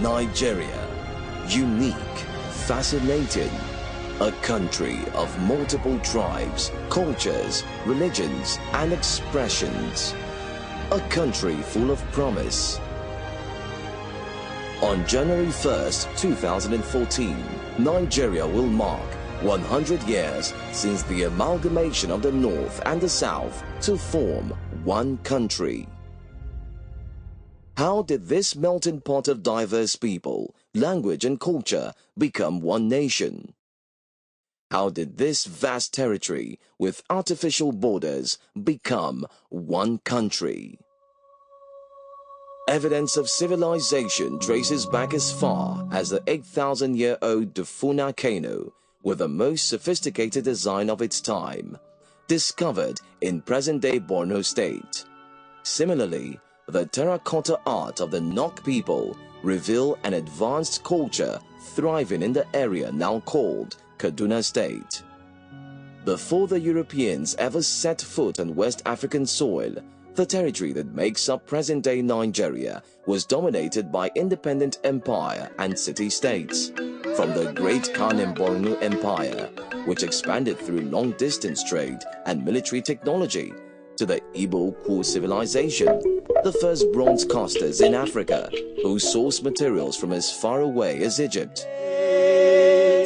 Nigeria. Unique, fascinating. A country of multiple tribes, cultures, religions, and expressions. A country full of promise. On January 1st, 2014, Nigeria will mark 100 years since the amalgamation of the North and the South to form one country. How did this melting pot of diverse people, language and culture become one nation? How did this vast territory with artificial borders become one country? Evidence of civilization traces back as far as the 8,000-year-old Dufuna Kano, with the most sophisticated design of its time, discovered in present-day Borno State. Similarly, the terracotta art of the Nok people reveal an advanced culture thriving in the area now called Kaduna State. Before the Europeans ever set foot on West African soil, the territory that makes up present-day Nigeria was dominated by independent empire and city-states. From the Great Khan and Borno Empire, which expanded through long-distance trade and military technology, to the Igbo-Kwu civilization, the first bronze casters in Africa, who sourced materials from as far away as Egypt.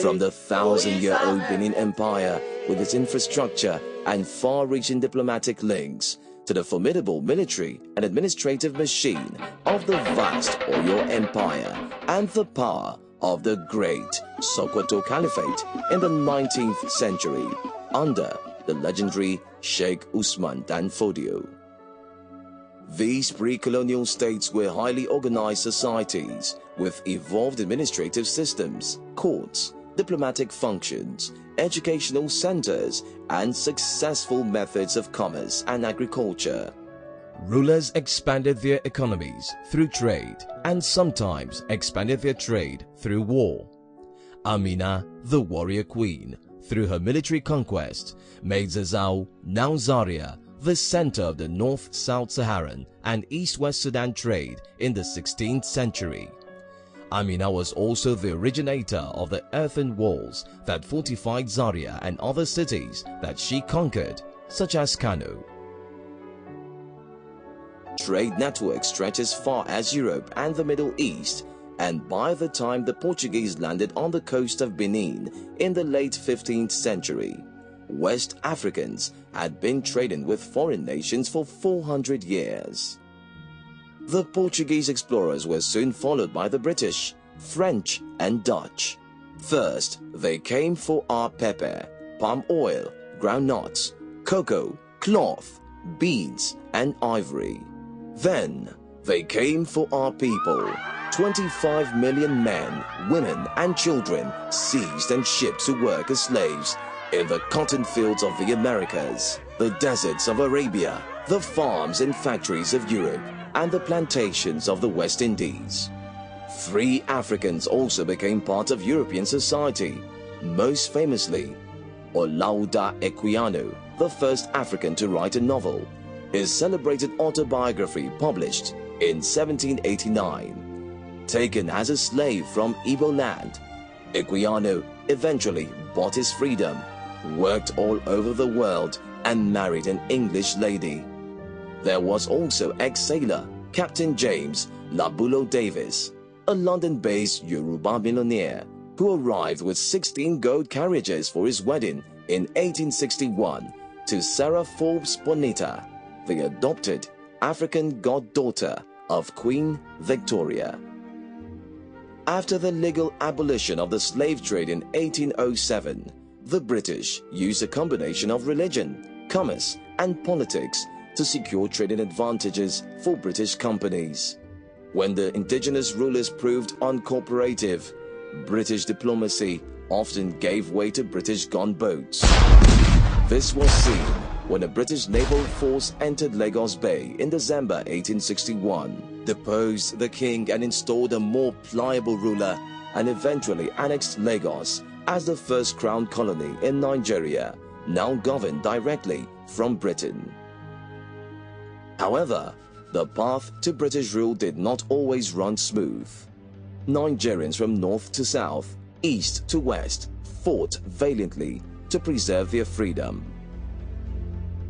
From the 1,000-year-old Benin Empire, with its infrastructure and far-reaching diplomatic links, to the formidable military and administrative machine of the vast Oyo Empire and the power of the great Sokoto Caliphate in the 19th century under the legendary Sheikh Usman Dan Fodio. These pre-colonial states were highly organized societies with evolved administrative systems, courts, diplomatic functions, educational centers, and successful methods of commerce and agriculture. Rulers expanded their economies through trade and sometimes expanded their trade through war. Amina, the warrior queen, through her military conquest, made Zazzau, now Zaria, the center of the North-South Saharan and East-West Sudan trade in the 16th century. Amina was also the originator of the earthen walls that fortified Zaria and other cities that she conquered, such as Kano. Trade networks stretch as far as Europe and the Middle East, and by the time the Portuguese landed on the coast of Benin in the late 15th century, West Africans had been trading with foreign nations for 400 years. The Portuguese explorers were soon followed by the British, French, and Dutch. First, they came for our pepper, palm oil, groundnuts, cocoa, cloth, beads, and ivory. Then, they came for our people. 25 million men, women, and children seized and shipped to work as slaves in the cotton fields of the Americas, the deserts of Arabia, the farms and factories of Europe, and the plantations of the West Indies. Free Africans also became part of European society, most famously, Olaudah Equiano, the first African to write a novel, his celebrated autobiography published in 1789. Taken as a slave from Igbo land, Equiano eventually bought his freedom, worked all over the world, and married an English lady. There was also ex-sailor Captain James Labulo Davis, a London-based Yoruba millionaire who arrived with 16 gold carriages for his wedding in 1861 to Sarah Forbes Bonita, the adopted African goddaughter of Queen Victoria. After the legal abolition of the slave trade in 1807, the British used a combination of religion, commerce, and politics to secure trading advantages for British companies. When the indigenous rulers proved uncooperative, British diplomacy often gave way to British gunboats. This was seen when a British naval force entered Lagos Bay in December 1861, deposed the king and installed a more pliable ruler, and eventually annexed Lagos as the first crown colony in Nigeria, now governed directly from Britain. However, the path to British rule did not always run smooth. Nigerians from north to south, east to west, fought valiantly to preserve their freedom.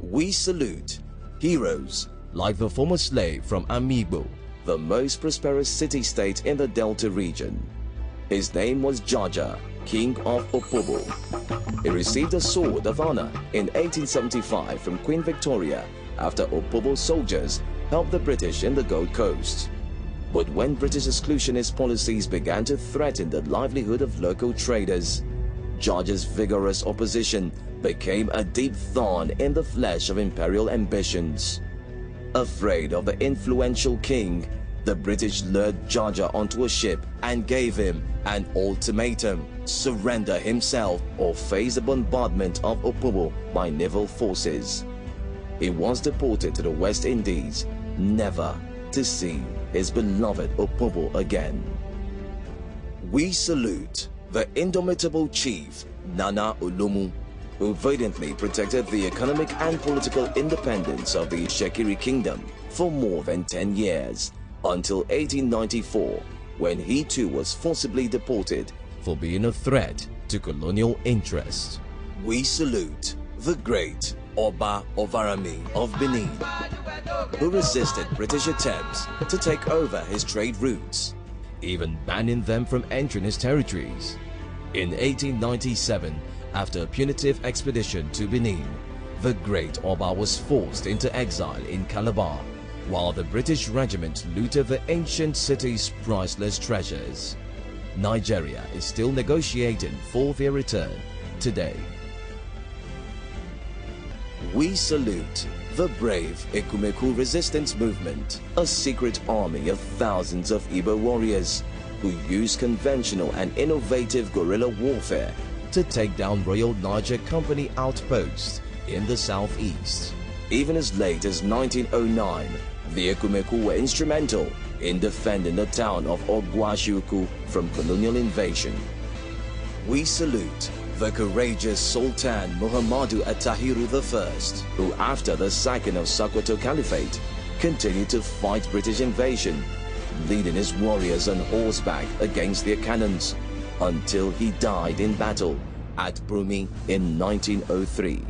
We salute heroes like the former slave from Amigbo, the most prosperous city-state in the Delta region. His name was Jaja, King of Opobo. He received a Sword of Honor in 1875 from Queen Victoria after Opobo soldiers helped the British in the Gold Coast. But when British exclusionist policies began to threaten the livelihood of local traders, Jaja's vigorous opposition became a deep thorn in the flesh of imperial ambitions. Afraid of the influential king, the British lured Jaja onto a ship and gave him an ultimatum: surrender himself or face the bombardment of Opobo by naval forces. He was deported to the West Indies, never to see his beloved Opobo again. We salute the indomitable chief Nana Olomu, who valiantly protected the economic and political independence of the Shekiri Kingdom for more than 10 years, until 1894, when he too was forcibly deported for being a threat to colonial interests. We salute the great Oba Ovarami of Benin, who resisted British attempts to take over his trade routes, even banning them from entering his territories. In 1897, after a punitive expedition to Benin, the great Oba was forced into exile in Calabar, while the British regiment looted the ancient city's priceless treasures. Nigeria is still negotiating for their return today. We salute the brave Ekumeku resistance movement, a secret army of thousands of Igbo warriors who used conventional and innovative guerrilla warfare to take down Royal Niger Company outposts in the southeast. Even as late as 1909, the Ekumeku were instrumental in defending the town of Ogwashiuku from colonial invasion. We salute the courageous Sultan Muhammadu Attahiru I, who after the sacking of Sokoto Caliphate continued to fight British invasion, leading his warriors on horseback against their cannons until he died in battle at Brumi in 1903.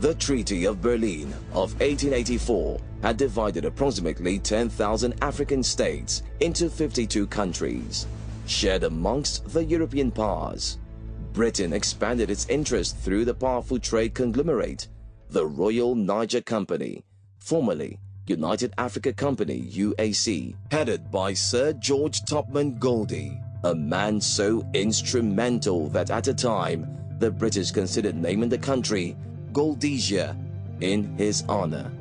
The Treaty of Berlin of 1884 had divided approximately 10,000 African states into 52 countries, shared amongst the European powers. Britain expanded its interest through the powerful trade conglomerate, the Royal Niger Company, formerly United Africa Company UAC, headed by Sir George Topman Goldie, a man so instrumental that at a time the British considered naming the country Goldesia in his honor.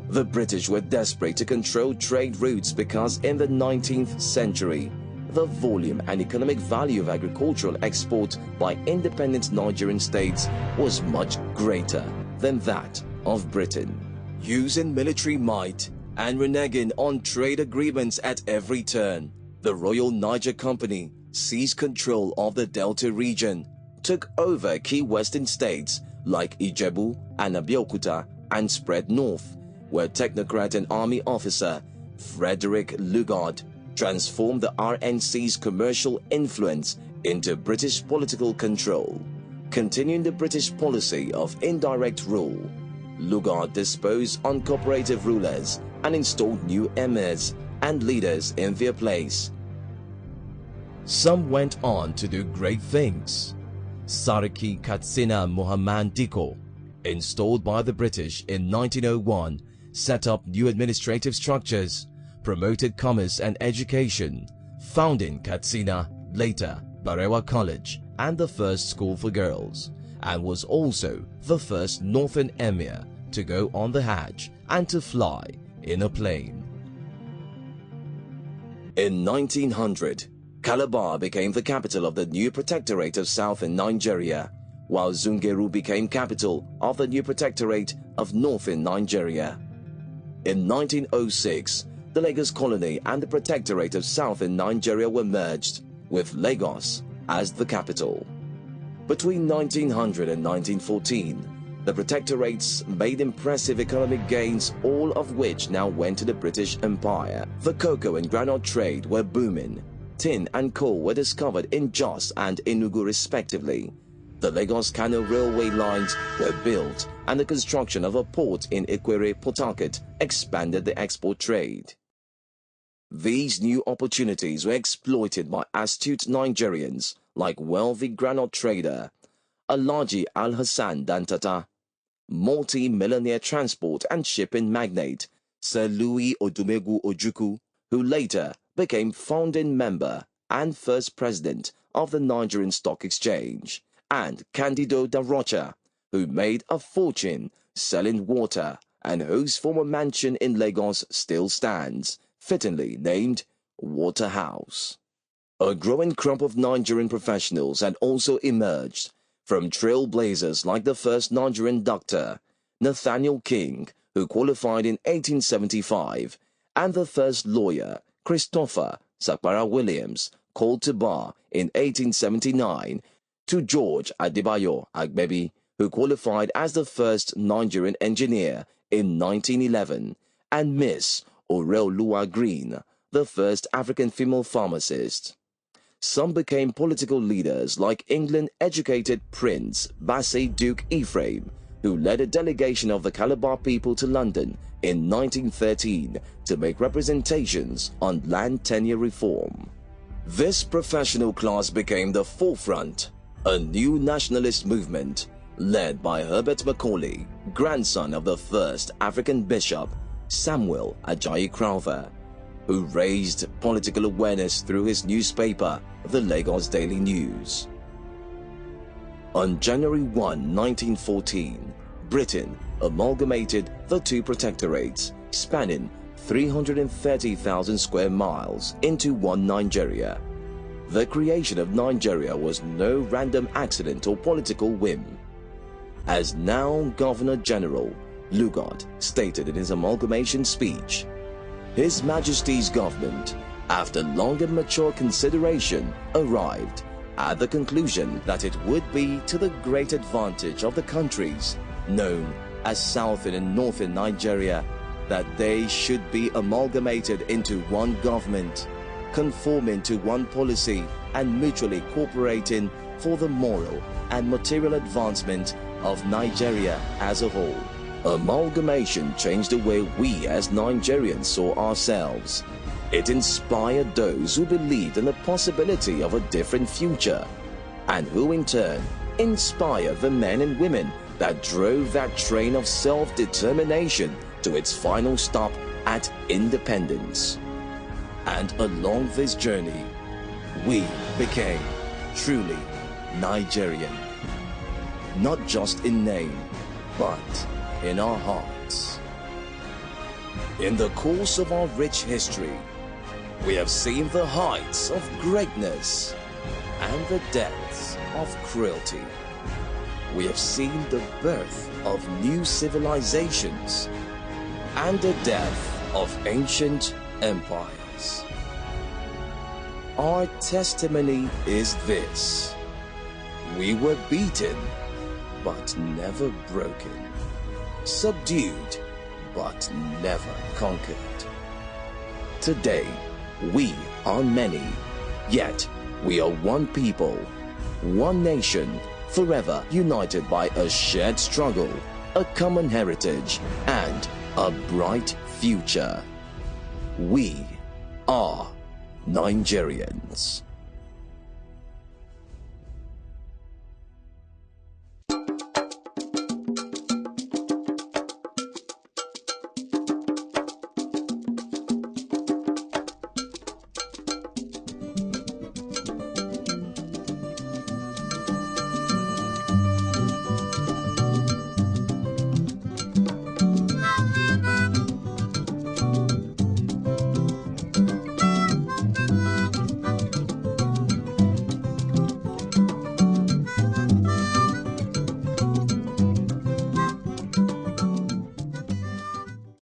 The British were desperate to control trade routes because in the 19th century, the volume and economic value of agricultural export by independent Nigerian states was much greater than that of Britain. Using military might and reneging on trade agreements at every turn, the Royal Niger Company seized control of the Delta region, took over key western states like Ijebu and Abeokuta, and spread north, where technocrat and army officer Frederick Lugard transformed the RNC's commercial influence into British political control. Continuing the British policy of indirect rule, Lugard disposed uncooperative rulers and installed new emirs and leaders in their place. Some went on to do great things. Sarki Katsina Muhammad Diko, installed by the British in 1901, set up new administrative structures, promoted commerce and education, founding Katsina, later Barewa College, and the first school for girls, and was also the first northern emir to go on the Hajj and to fly in a plane. In 1900, Calabar became the capital of the new protectorate of southern Nigeria, while Zungeru became capital of the new protectorate of northern Nigeria. In 1906, the Lagos colony and the protectorate of southern Nigeria were merged, with Lagos as the capital. Between 1900 and 1914, the protectorates made impressive economic gains, all of which now went to the British Empire. The cocoa and granite trade were booming. tin and coal were discovered in Jos and Enugu respectively. The Lagos-Kano railway lines were built, and the construction of a port in Ikwere, Port Harcourt expanded the export trade. These new opportunities were exploited by astute Nigerians like wealthy granite trader Alhaji Al-Hassan Dantata, multi-millionaire transport and shipping magnate Sir Louis Odumegu Ojukwu, who later became founding member and first president of the Nigerian Stock Exchange, and Candido da Rocha, who made a fortune selling water and whose former mansion in Lagos still stands, fittingly named Waterhouse. A growing crop of Nigerian professionals had also emerged, from trailblazers like the first Nigerian doctor, Nathaniel King, who qualified in 1875, and the first lawyer, Christopher Sapara Williams, called to bar in 1879, to George Adebayo Agbebi, who qualified as the first Nigerian engineer in 1911, and Miss Oreoluwa Green, the first African female pharmacist. Some became political leaders like England-educated Prince Bassey Duke Ephraim, who led a delegation of the Calabar people to London in 1913 to make representations on land tenure reform. This professional class became the forefront, a new nationalist movement led by Herbert Macaulay, grandson of the first African bishop, Samuel Ajayi Crowther, who raised political awareness through his newspaper, the Lagos Daily News. On January 1, 1914, Britain amalgamated the two protectorates, spanning 330,000 square miles, into one Nigeria. The creation of Nigeria was no random accident or political whim. As now Governor General, Lugard stated in his amalgamation speech, His Majesty's government, after long and mature consideration, arrived at the conclusion that it would be to the great advantage of the countries known as Southern and Northern Nigeria that they should be amalgamated into one government, conforming to one policy and mutually cooperating for the moral and material advancement of Nigeria as a whole. Amalgamation changed the way we as Nigerians saw ourselves. It inspired those who believed in the possibility of a different future, and who in turn inspired the men and women that drove that train of self-determination to its final stop at independence. And along this journey, we became truly Nigerian. Not just in name, but in our hearts. In the course of our rich history, we have seen the heights of greatness and the depths of cruelty. We have seen the birth of new civilizations and the death of ancient empires. Our testimony is this: we were beaten, but never broken, subdued, but never conquered. Today, we are many, yet we are one people, one nation, forever united by a shared struggle, a common heritage, and a bright future. We are Nigerians.